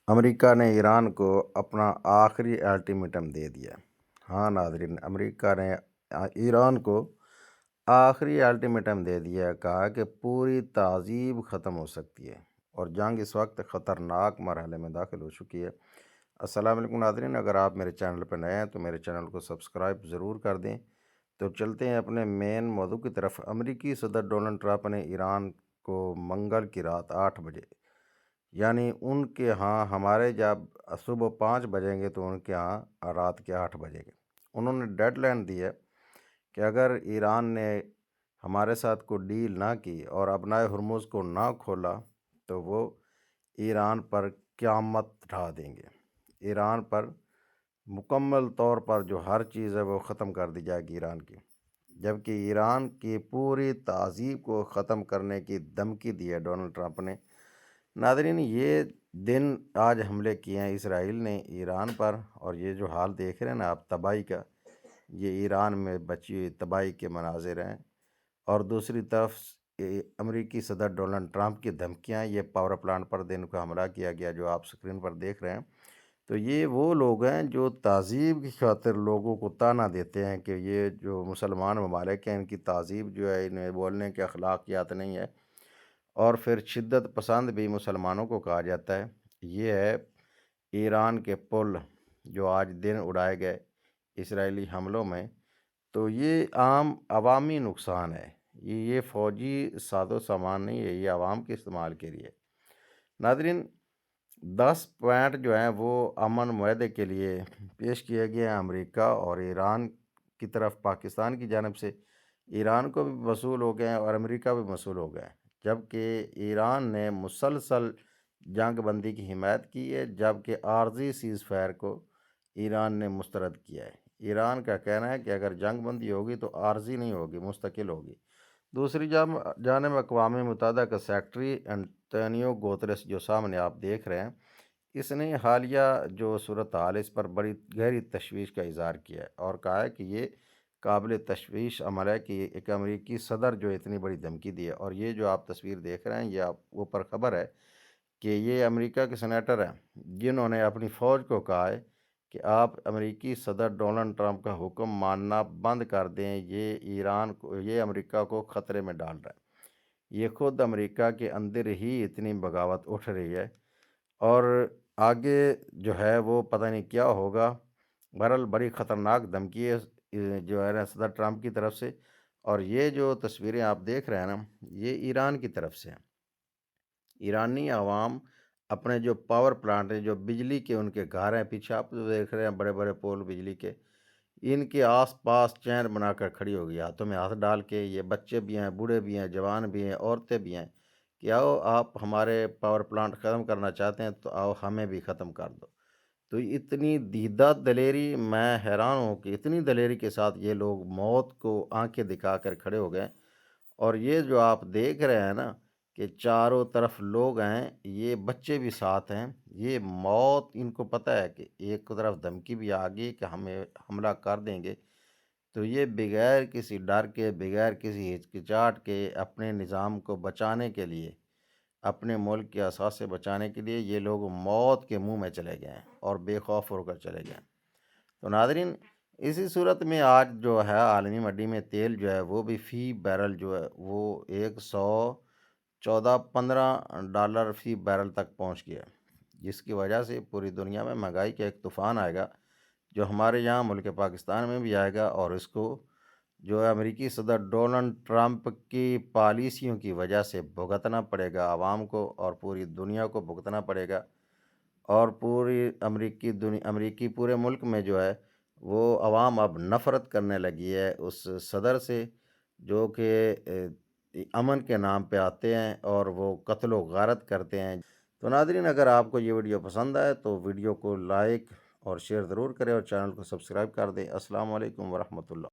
امریکہ نے ایران کو اپنا آخری الٹیمیٹم دے دیا۔ ہاں ناظرین، امریکہ نے ایران کو آخری الٹیمیٹم دے دیا، کہا کہ پوری تہذیب ختم ہو سکتی ہے اور جنگ اس وقت خطرناک مرحلے میں داخل ہو چکی ہے۔ السلام علیکم ناظرین، اگر آپ میرے چینل پہ نئے ہیں تو میرے چینل کو سبسکرائب ضرور کر دیں۔ تو چلتے ہیں اپنے مین موضوع کی طرف۔ امریکی صدر ڈونلڈ ٹرمپ نے ایران کو منگل کی رات 8 بجے، یعنی ان کے ہاں ہمارے جب صبح 5 بجیں گے تو ان کے ہاں رات کے 8 بجیں گے، انہوں نے ڈیڈ لائن دی ہے کہ اگر ایران نے ہمارے ساتھ کوئی ڈیل نہ کی اور ابنائے ہرمز کو نہ کھولا تو وہ ایران پر قیامت ڈھا دیں گے۔ ایران پر مکمل طور پر جو ہر چیز ہے وہ ختم کر دی جائے گی ایران کی، جبکہ ایران کی پوری تہذیب کو ختم کرنے کی دھمکی دی ہے ڈونلڈ ٹرمپ نے۔ ناظرین، یہ دن آج حملے کیے ہیں اسرائیل نے ایران پر، اور یہ جو حال دیکھ رہے ہیں نا آپ تباہی کا، یہ ایران میں بچی ہوئی تباہی کے مناظر ہیں۔ اور دوسری طرف امریکی صدر ڈونلڈ ٹرمپ کی دھمکیاں، یہ پاور پلانٹ پر دن کو حملہ کیا گیا جو آپ سکرین پر دیکھ رہے ہیں۔ تو یہ وہ لوگ ہیں جو تہذیب کی خاطر لوگوں کو طعنہ دیتے ہیں کہ یہ جو مسلمان ممالک ہیں ان کی تہذیب جو ہے، انہیں بولنے کے اخلاقیات نہیں ہے، اور پھر شدت پسند بھی مسلمانوں کو کہا جاتا ہے۔ یہ ہے ایران کے پل جو آج دن اڑائے گئے اسرائیلی حملوں میں، تو یہ عام عوامی نقصان ہے، یہ فوجی ساز و سامان نہیں ہے، یہ عوام کے استعمال کے لیے۔ ناظرین، 10 پوائنٹ جو ہیں وہ امن معاہدے کے لیے پیش کیے گئے ہیں امریکہ اور ایران کی طرف، پاکستان کی جانب سے ایران کو بھی موصول ہو گئے ہیں اور امریکہ بھی موصول ہو گئے ہیں، جبکہ ایران نے مسلسل جنگ بندی کی حمایت کی ہے، جبکہ عارضی سیز فائر کو ایران نے مسترد کیا ہے۔ ایران کا کہنا ہے کہ اگر جنگ بندی ہوگی تو عارضی نہیں ہوگی، مستقل ہوگی۔ دوسری جانب اقوام متحدہ کا سیکرٹری انٹونیو گوتریس جو سامنے آپ دیکھ رہے ہیں، اس نے حالیہ جو صورتحال اس پر بڑی گہری تشویش کا اظہار کیا ہے اور کہا ہے کہ یہ قابل تشویش عمل ہے کہ ایک امریکی صدر جو اتنی بڑی دھمکی دی ہے۔ اور یہ جو آپ تصویر دیکھ رہے ہیں یہ آپ اوپر خبر ہے کہ یہ امریکہ کے سینیٹر ہیں جنہوں نے اپنی فوج کو کہا ہے کہ آپ امریکی صدر ڈونلڈ ٹرمپ کا حکم ماننا بند کر دیں، یہ امریکہ کو خطرے میں ڈال رہا ہے۔ یہ خود امریکہ کے اندر ہی اتنی بغاوت اٹھ رہی ہے اور آگے جو ہے وہ پتہ نہیں کیا ہوگا۔ بہرحال بڑی خطرناک دھمکی ہے جو ہے صدر ٹرمپ کی طرف سے، اور یہ جو تصویریں آپ دیکھ رہے ہیں نا یہ ایران کی طرف سے ہیں۔ ایرانی عوام اپنے جو پاور پلانٹ ہیں، جو بجلی کے ان کے گھر ہیں، پیچھے آپ دیکھ رہے ہیں بڑے بڑے پول بجلی کے، ان کے آس پاس چین بنا کر کھڑی ہو گئی، ہاتھوں میں ہاتھ ڈال کے۔ یہ بچے بھی ہیں، بوڑھے بھی ہیں، جوان بھی ہیں، عورتیں بھی ہیں کہ آؤ آپ ہمارے پاور پلانٹ ختم کرنا چاہتے ہیں تو آؤ ہمیں بھی ختم کر دو۔ تو اتنی دیدہ دلیری، میں حیران ہوں کہ اتنی دلیری کے ساتھ یہ لوگ موت کو آنکھیں دکھا کر کھڑے ہو گئے۔ اور یہ جو آپ دیکھ رہے ہیں نا کہ چاروں طرف لوگ ہیں، یہ بچے بھی ساتھ ہیں، یہ موت ان کو پتہ ہے کہ ایک طرف دھمکی بھی آ گئی کہ ہمیں حملہ کر دیں گے، تو یہ بغیر کسی ڈر کے، بغیر کسی ہچکچاہٹ کے، اپنے نظام کو بچانے کے لیے، اپنے ملک کے اثاثے بچانے کے لیے یہ لوگ موت کے منہ میں چلے گئے ہیں اور بے خوف ہو کر چلے گئے۔ تو ناظرین، اسی صورت میں آج جو ہے عالمی منڈی میں تیل جو ہے وہ بھی فی بیرل جو ہے وہ 114-15 ڈالر فی بیرل تک پہنچ گیا، جس کی وجہ سے پوری دنیا میں مہنگائی کا ایک طوفان آئے گا جو ہمارے یہاں ملک پاکستان میں بھی آئے گا، اور اس کو جو ہے امریکی صدر ڈونلڈ ٹرمپ کی پالیسیوں کی وجہ سے بھگتنا پڑے گا عوام کو، اور پوری دنیا کو بھگتنا پڑے گا۔ اور پوری امریکی پورے ملک میں جو ہے وہ عوام اب نفرت کرنے لگی ہے اس صدر سے جو کہ امن کے نام پہ آتے ہیں اور وہ قتل و غارت کرتے ہیں۔ تو ناظرین، اگر آپ کو یہ ویڈیو پسند آئے تو ویڈیو کو لائک اور شیئر ضرور کریں اور چینل کو سبسکرائب کر دیں۔ السلام علیکم ورحمۃ اللہ۔